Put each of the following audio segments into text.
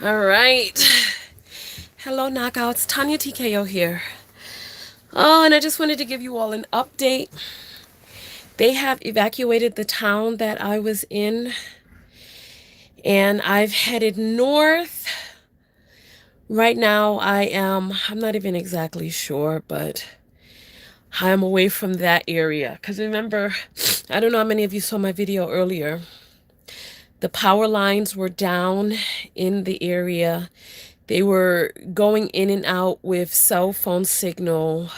All right. Hello, knockouts. Tonya TKO here. Oh, and I just wanted to give you all an update. They have evacuated the town that I was in, and I've headed north. Right now, I'm not even exactly sure, but I'm away from that area. Because remember, I don't know how many of you saw my video earlier. The power lines were down in the area. They were going in and out with cell phone signal.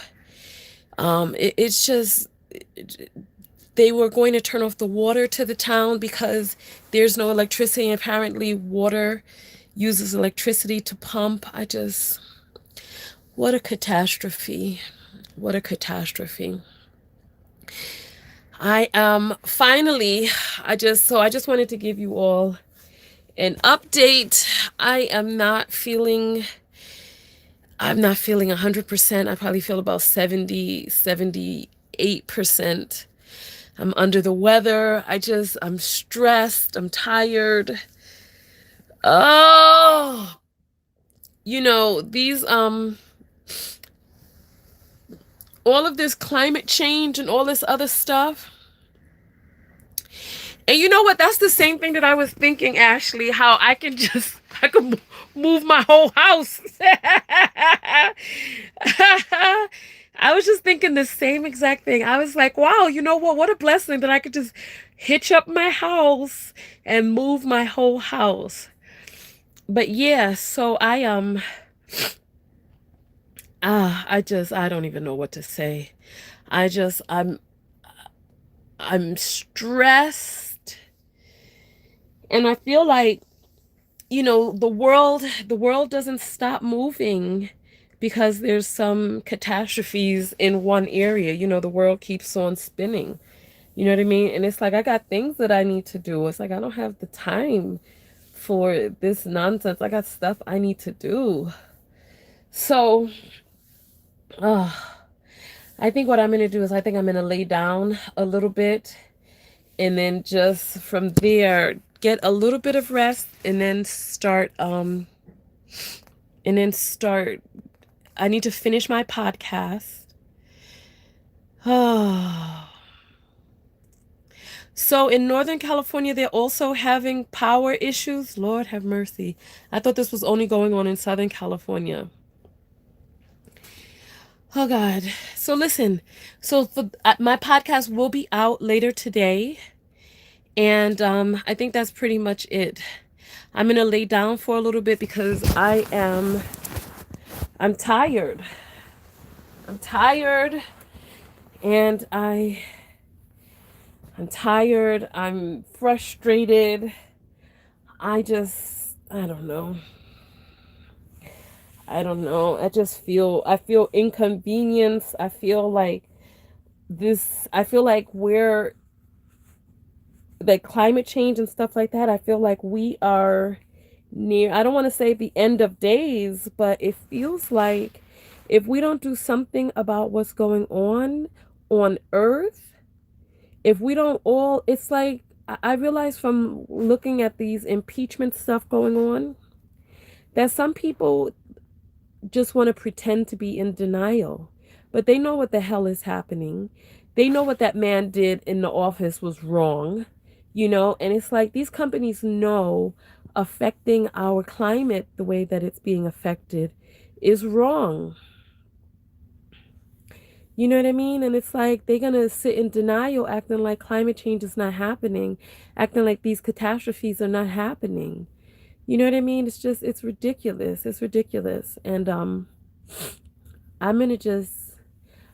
It's just they were going to turn off the water to the town because there's no electricity. Apparently, water uses electricity to pump. What a catastrophe. What a catastrophe. Finally, I just wanted to give you all an update. I'm not feeling 100%. I probably feel about 78%. I'm under the weather. I'm stressed. I'm tired. Oh, these, all of this climate change and all this other stuff. And you know what? That's the same thing that I was thinking, Ashley, how I could move my whole house. I was just thinking the same exact thing. I was like, wow, you know what? What a blessing that I could just hitch up my house and move my whole house. But yeah, so I don't even know what to say. I just, I'm stressed, and I feel like, the world doesn't stop moving because there's some catastrophes in one area. The world keeps on spinning. You know what I mean? And it's like I got things that I need to do. It's like I don't have the time for this nonsense. I got stuff I need to do. So, uh, I think what I'm going to do is I think I'm going to lay down a little bit and then just from there get a little bit of rest and then start I need to finish my podcast. Oh. So in Northern California, they're also having power issues. Lord have mercy. I thought this was only going on in Southern California. Oh God. So listen. My podcast will be out later today, and I think that's pretty much it. I'm gonna lay down for a little bit because I'm tired. I'm tired, and I'm tired. I'm frustrated. I don't know. I don't know. I feel inconvenience. I feel like we're like climate change and stuff like that. I feel like we are near, I don't want to say the end of days, but it feels like if we don't do something about what's going on Earth, if we don't all, it's like, I realize from looking at these impeachment stuff going on that some people just want to pretend to be in denial, but they know what the hell is happening. They know what that man did in the office was wrong, and it's like these companies know affecting our climate the way that it's being affected is wrong. You know what I mean? And it's like they're going to sit in denial, acting like climate change is not happening, acting like these catastrophes are not happening. You know what I mean? It's ridiculous. It's ridiculous. And I'm going to just,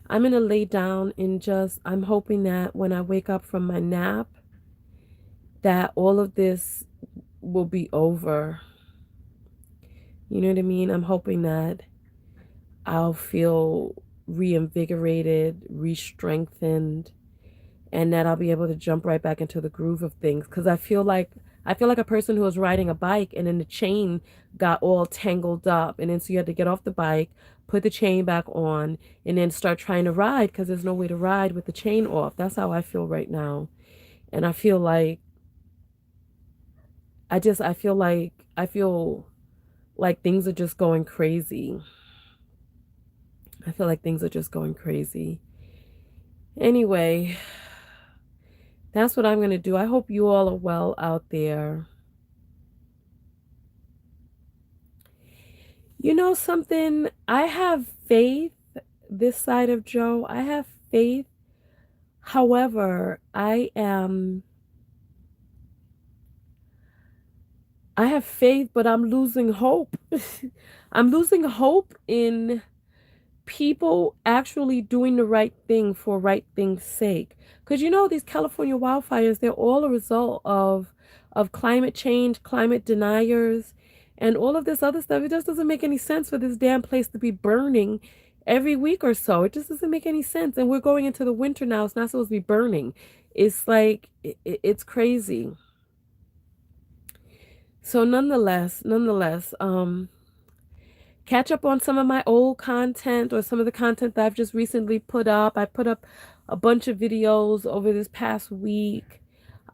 I'm going to lay down and I'm hoping that when I wake up from my nap, that all of this will be over. You know what I mean? I'm hoping that I'll feel reinvigorated, re-strengthened, and that I'll be able to jump right back into the groove of things. Because I feel like a person who was riding a bike and then the chain got all tangled up, and then so you had to get off the bike, put the chain back on, and then start trying to ride because there's no way to ride with the chain off. That's how I feel right now, and I feel like I feel like things are just going crazy. I feel like things are just going crazy. Anyway, that's what I'm going to do. I hope you all are well out there. You know something? I have faith this side of Joe. I have faith. However, I have faith, but I'm losing hope. I'm losing hope in people actually doing the right thing for right thing's sake. Because you know these California wildfires, they're all a result of climate change, climate deniers, and all of this other stuff. It just doesn't make any sense for this damn place to be burning every week or so. It just doesn't make any sense. And we're going into the winter now. It's not supposed to be burning. It's like it's crazy. So nonetheless, catch up on some of my old content or some of the content that I've just recently put up. I put up a bunch of videos over this past week.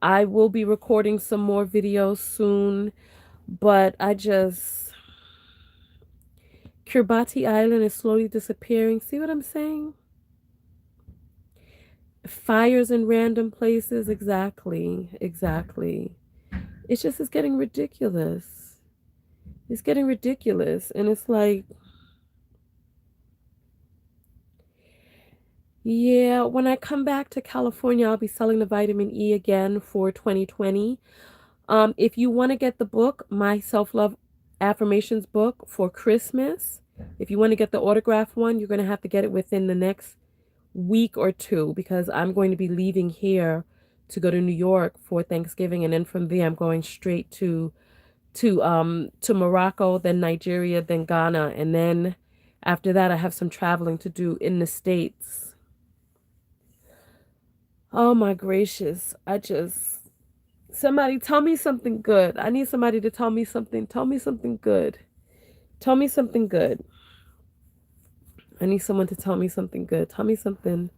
I will be recording some more videos soon, but Kiribati Island is slowly disappearing. See what I'm saying? Fires in random places. Exactly. It's getting ridiculous. It's getting ridiculous. And it's like, yeah, when I come back to California, I'll be selling the vitamin E again for 2020. If you want to get the book, my self-love affirmations book for Christmas, if you want to get the autograph one, you're going to have to get it within the next week or two because I'm going to be leaving here to go to New York for Thanksgiving, and then from there I'm going straight to Morocco, then Nigeria, then Ghana, and then after that I have some traveling to do in the States. Oh my gracious. Somebody tell me something good. I need somebody to tell me something. Tell me something good. Tell me something good. I need someone to tell me something good. Tell me something.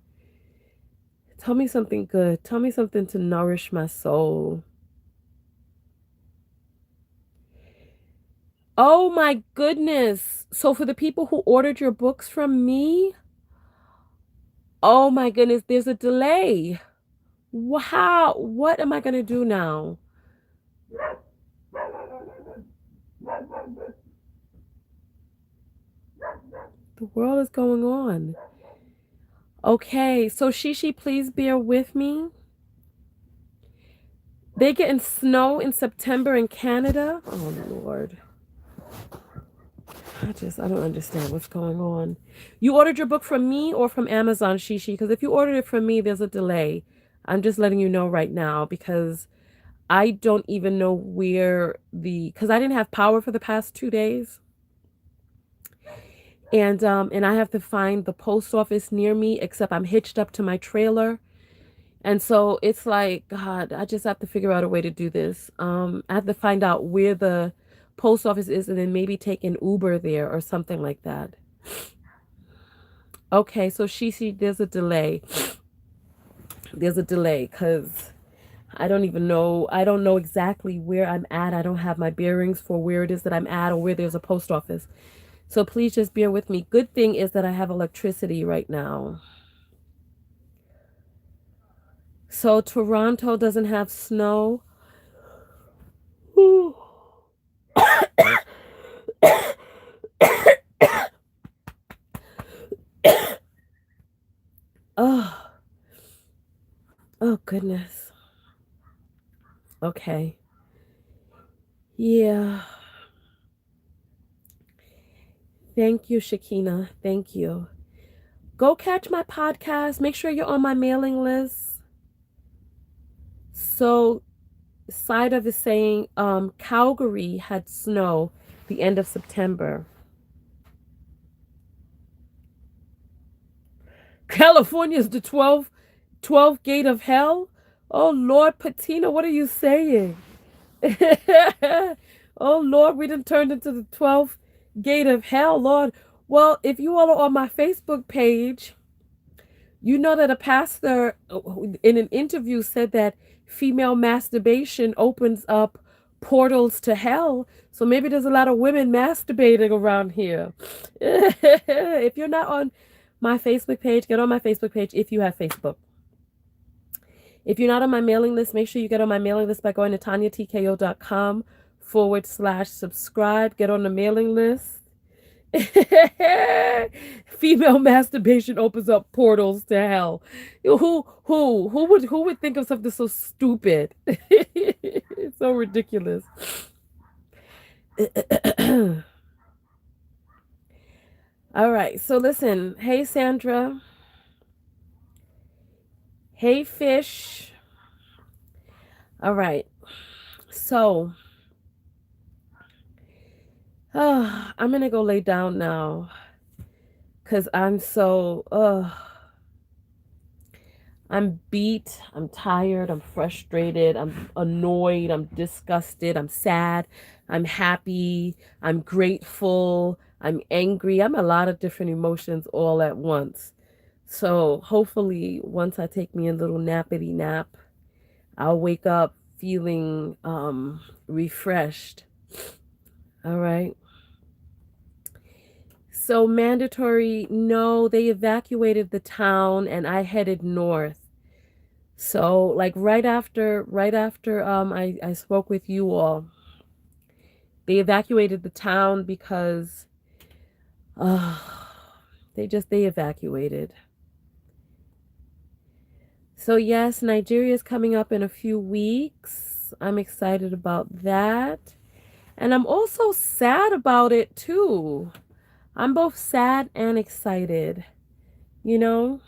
Tell me something good. Tell me something to nourish my soul. Oh my goodness. So for the people who ordered your books from me, oh my goodness, there's a delay. Wow. What am I going to do now? The world is going on. Okay, so Shishi, please bear with me. They getting snow in September in Canada. Oh Lord. I don't understand what's going on. You ordered your book from me or from Amazon, Shishi? Because if you ordered it from me, there's a delay. I'm just letting you know right now because I don't even know because I didn't have power for the past 2 days. And I have to find the post office near me, except I'm hitched up to my trailer. And so it's like, God, I just have to figure out a way to do this. I have to find out where the post office is and then maybe take an Uber there or something like that. Okay, so Shishi, there's a delay. There's a delay because I don't even know. I don't know exactly where I'm at. I don't have my bearings for where it is that I'm at or where there's a post office. So please just bear with me. Good thing is that I have electricity right now. So Toronto doesn't have snow. Ooh. Oh, oh goodness. Okay. Yeah. Thank you, Shakina. Thank you. Go catch my podcast. Make sure you're on my mailing list. So, side of is saying Calgary had snow the end of September. California is the 12th gate of hell? Oh, Lord, Patina, what are you saying? Oh, Lord, we done turned into the 12th gate of hell, Lord. Well, if you all are on my Facebook page, you know that a pastor in an interview said that female masturbation opens up portals to hell. So maybe there's a lot of women masturbating around here. If you're not on my Facebook page, get on my Facebook page if you have Facebook. If you're not on my mailing list, make sure you get on my mailing list by going to TonyaTKO.com/subscribe. Get on the mailing list. Female masturbation opens up portals to hell. Who would think of something so stupid? It's so ridiculous. All right, so listen. Hey, Sandra. Hey, Fish. All right, so I'm gonna go lay down now because I'm I'm beat, I'm tired, I'm frustrated, I'm annoyed, I'm disgusted, I'm sad, I'm happy, I'm grateful, I'm angry. I'm a lot of different emotions all at once. So hopefully once I take me a little nappity nap, I'll wake up feeling refreshed. All right. So mandatory, no, they evacuated the town and I headed north. So like right after I spoke with you all, they evacuated the town because they evacuated. So yes, Nigeria is coming up in a few weeks. I'm excited about that. And I'm also sad about it too. I'm both sad and excited. You know,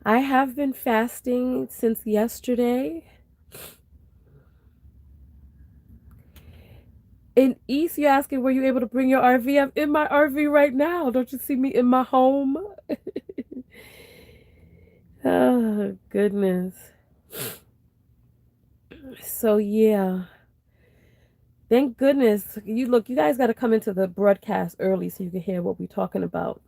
I have been fasting since yesterday. In East, you're asking, were you able to bring your RV? I'm in my RV right now. Don't you see me in my home? Oh, goodness. So, yeah. Thank goodness. You guys got to come into the broadcast early so you can hear what we're talking about.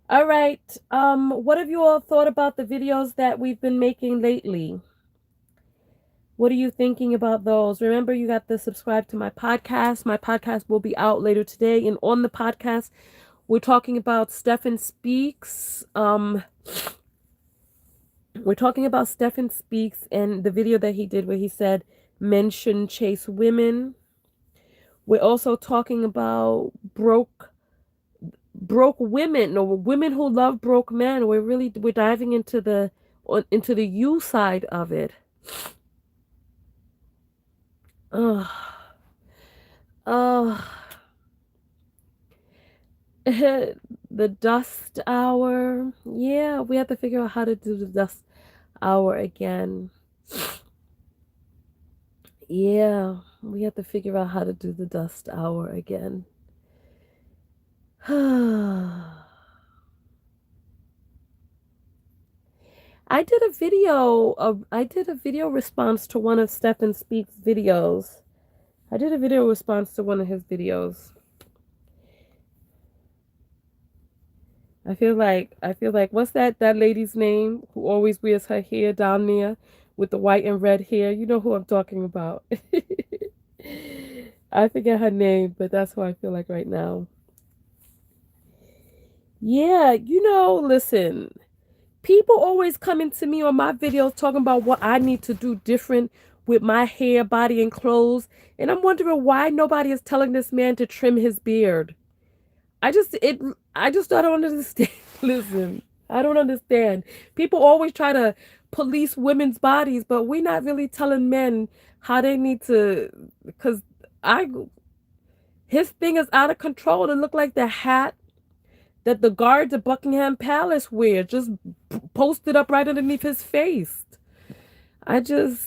All right. What have you all thought about the videos that we've been making lately? What are you thinking about those? Remember, you got to subscribe to my podcast. My podcast will be out later today. And on the podcast, we're talking about Stephen Speaks. We're talking about Stephen Speaks and the video that he did where he said, men shouldn't chase women. We're also talking about broke women, or women who love broke men. We're diving into the you side of it. Oh, the dust hour. Yeah, we have to figure out how to do the dust hour again. Yeah, we have to figure out how to do the dust hour again. I did a video response to one of Stephen Speaks' videos. I did a video response to one of his videos. I feel like what's that lady's name who always wears her hair down there with the white and red hair? You know who I'm talking about. I forget her name, but that's who I feel like right now. Yeah, listen. People always coming to me on my videos talking about what I need to do different with my hair, body, and clothes. And I'm wondering why nobody is telling this man to trim his beard. I just don't understand. Listen, I don't understand. People always try to police women's bodies, but we're not really telling men how they need to, because his thing is out of control. It looked like the hat that the guards at Buckingham Palace wear, just posted up right underneath his face. I don't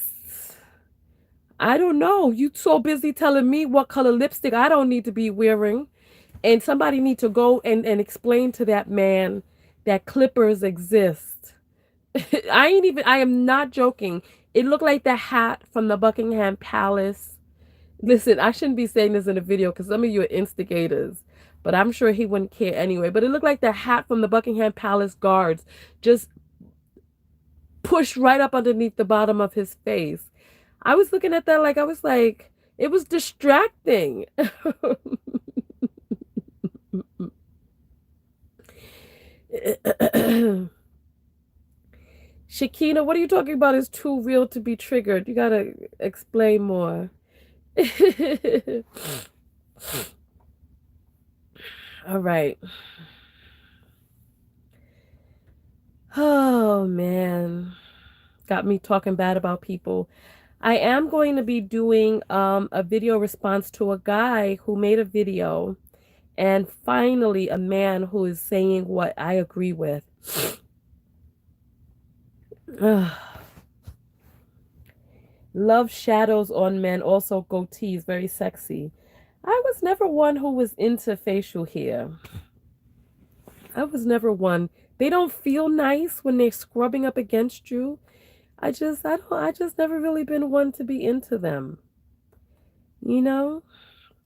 know. You so busy telling me what color lipstick I don't need to be wearing. And somebody need to go and explain to that man that clippers exist. I am not joking. It looked like the hat from the Buckingham Palace. Listen, I shouldn't be saying this in a video because some of you are instigators, but I'm sure he wouldn't care anyway. But it looked like the hat from the Buckingham Palace guards just pushed right up underneath the bottom of his face. I was looking at that like, I was like, it was distracting. Shakina, what are you talking about is too real to be triggered? You gotta explain more. All right. Oh, man. Got me talking bad about people. I am going to be doing a video response to a guy who made a video, and finally a man who is saying what I agree with. Love shadows on men, also goatees, very sexy. I was never one who was into facial hair. I was never one. They don't feel nice when they're scrubbing up against you. I just never really been one to be into them. You know?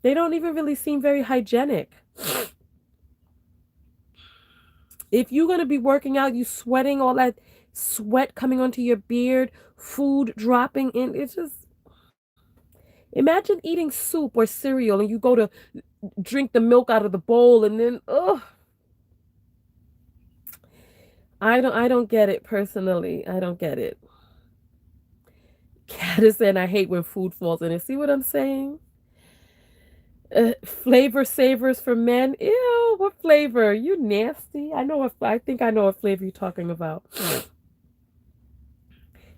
They don't even really seem very hygienic. If you're going to be working out, you sweating, all that sweat coming onto your beard, food dropping in, it's just, imagine eating soup or cereal and you go to drink the milk out of the bowl and then, ugh. I don't get it personally. I don't get it. Cat is saying I hate when food falls in it. See what I'm saying? Flavor savers for men. Ew, what flavor? You nasty. I think I know what flavor you're talking about.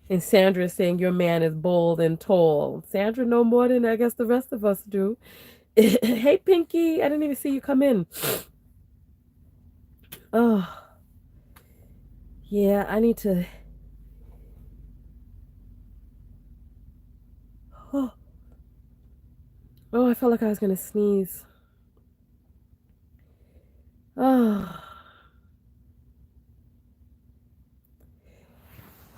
And Sandra is saying your man is bold and tall. Sandra know more than I guess the rest of us do. Hey, Pinky. I didn't even see you come in. Oh, yeah, I need to. Oh, oh, I felt like I was going to sneeze. Oh.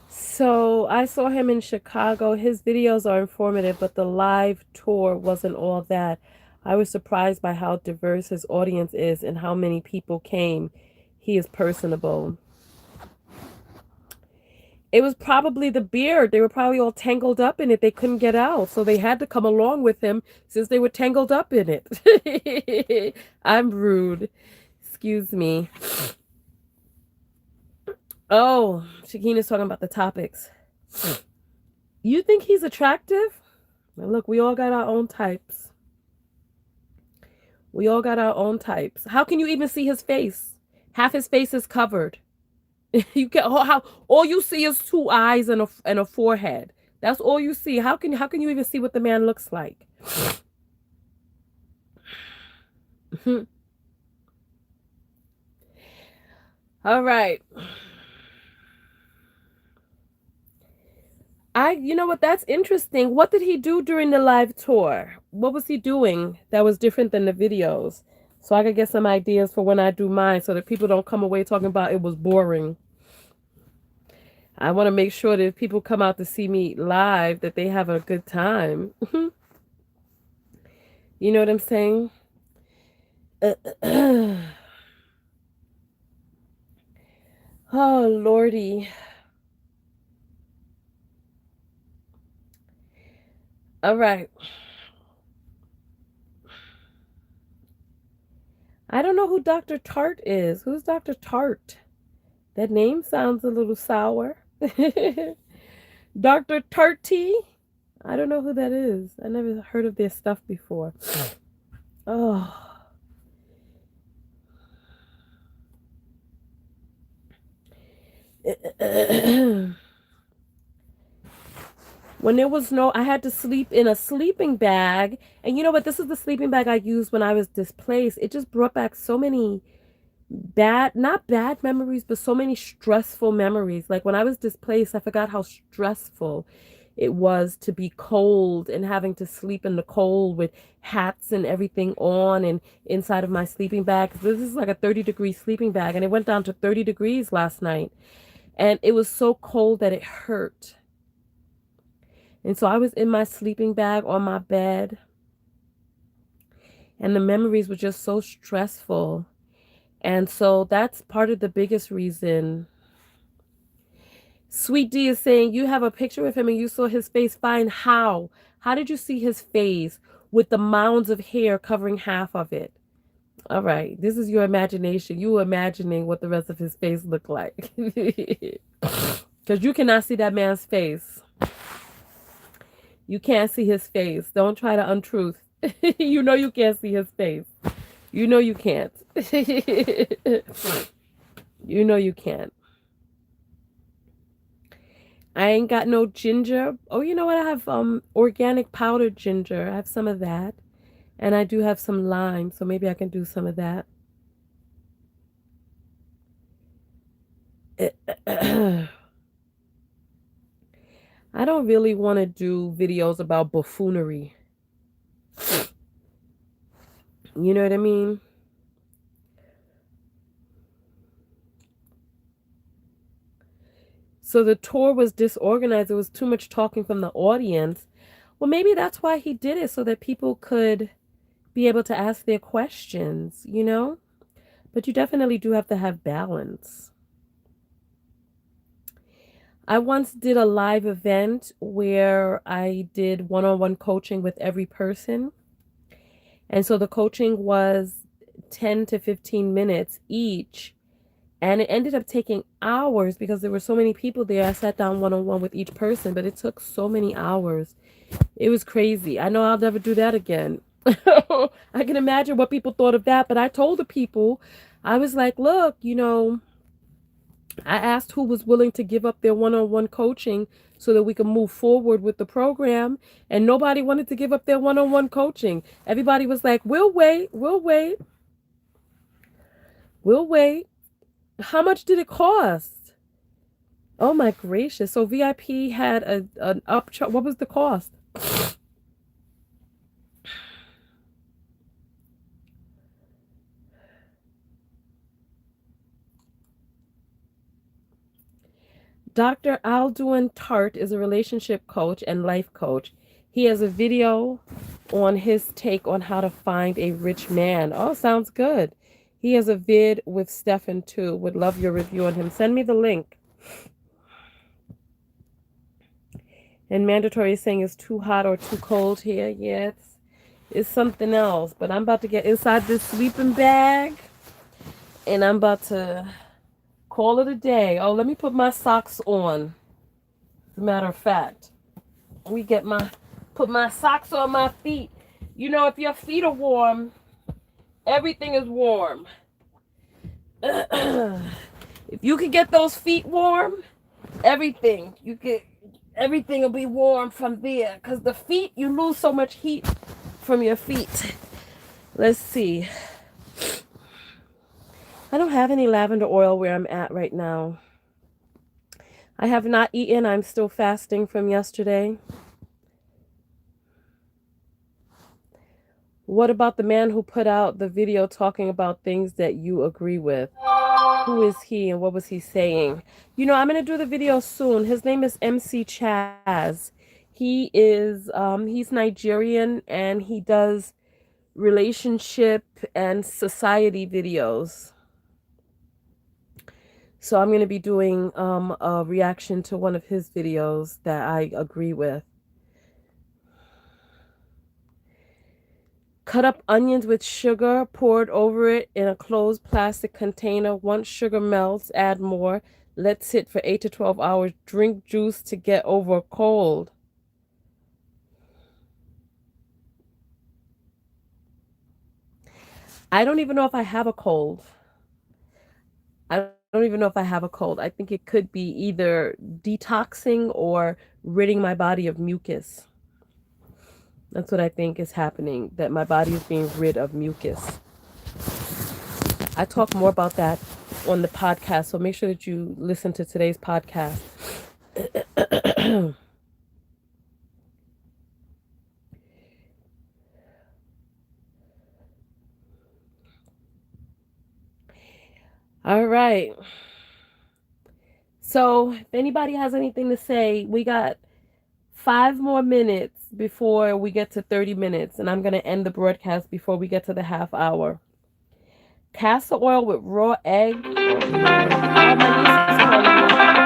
So I saw him in Chicago. His videos are informative, but the live tour wasn't all that. I was surprised by how diverse his audience is and how many people came. He is personable. It was probably the beard. They were probably all tangled up in it. They couldn't get out. So they had to come along with him since they were tangled up in it. I'm rude. Excuse me. Oh, Shakina's talking about the topics. You think he's attractive? Now look, we all got our own types. We all got our own types. How can you even see his face? Half his face is covered. You can how all you see is two eyes and a forehead. That's all you see. How can you even see what the man looks like? All right. You know what, that's interesting. What did he do during the live tour? What was he doing that was different than the videos? So I could get some ideas for when I do mine so that people don't come away talking about it was boring. I want to make sure that if people come out to see me live that they have a good time. You know what I'm saying? Oh, Lordy. All right. I don't know who Dr. Tart is. Who's Dr. Tart? That name sounds a little sour. Dr. Tarty? I don't know who that is. I never heard of their stuff before. Oh. When there was no, I had to sleep in a sleeping bag. And you know what? This is the sleeping bag I used when I was displaced. It just brought back so many not bad memories, but so many stressful memories. Like when I was displaced, I forgot how stressful it was to be cold and having to sleep in the cold with hats and everything on and inside of my sleeping bag. This is like a 30-degree sleeping bag, and it went down to 30 degrees last night. And it was so cold that it hurt. And so I was in my sleeping bag on my bed, and the memories were just so stressful. And so that's part of the biggest reason. Sweet D is saying you have a picture of him and you saw his face. Fine. How? How did you see his face with the mounds of hair covering half of it? All right. This is your imagination. You were imagining what the rest of his face looked like. Because you cannot see that man's face. You can't see his face. Don't try to untruth. You know you can't see his face. You know you can't. You know you can't. I ain't got no ginger. Oh, you know what? I have organic powdered ginger. I have some of that. And I do have some lime, so maybe I can do some of that. I don't really want to do videos about buffoonery. You know what I mean? So the tour was disorganized. There was too much talking from the audience. Well, maybe that's why he did it, so that people could be able to ask their questions, you know? But you definitely do have to have balance. I once did a live event where I did one-on-one coaching with every person. And so the coaching was 10 to 15 minutes each. And it ended up taking hours because there were so many people there. I sat down one-on-one with each person, but it took so many hours. It was crazy. I know I'll never do that again. I can imagine what people thought of that. But I told the people, I was like, look, you know, I asked who was willing to give up their one-on-one coaching so that we could move forward with the program. And nobody wanted to give up their one-on-one coaching. Everybody was like, we'll wait, we'll wait, we'll wait. How much did it cost? Oh my gracious. So VIP had an upcharge. What was the cost? Dr. Alduin Tart is a relationship coach and life coach. He has a video on his take on how to find a rich man. Oh, sounds good. He has a vid with Stefan too. Would love your review on him. Send me the link. And Mandatory is saying it's too hot or too cold here. Yeah, it's something else. But I'm about to get inside this sleeping bag. And I'm about to call it a day. Oh, let me put my socks on. As a matter of fact, put my socks on my feet. You know, if your feet are warm, everything is warm. If you can get those feet warm, everything will be warm from there. Because the feet, you lose so much heat from your feet. Let's see. I don't have any lavender oil where I'm at right now. I have not eaten. I'm still fasting from yesterday. What about the man who put out the video talking about things that you agree with? Who is he and what was he saying? You know, I'm going to do the video soon. His name is MC Chaz. He is, he's Nigerian and he does relationship and society videos. So I'm going to be doing a reaction to one of his videos that I agree with. Cut up onions with sugar poured over it in a closed plastic container. Once sugar melts, add more. Let sit for 8 to 12 hours. Drink juice to get over a cold. I don't even know if I have a cold. I don't even know if I have a cold. I think it could be either detoxing or ridding my body of mucus. That's what I think is happening, that my body is being rid of mucus. I talk more about that on the podcast, so make sure that you listen to today's podcast. All right. So if anybody has anything to say, we got 5 more minutes before we get to 30 minutes, and I'm going to end the broadcast before we get to the half hour. Castor oil with raw egg. Oh, my niece is calling me.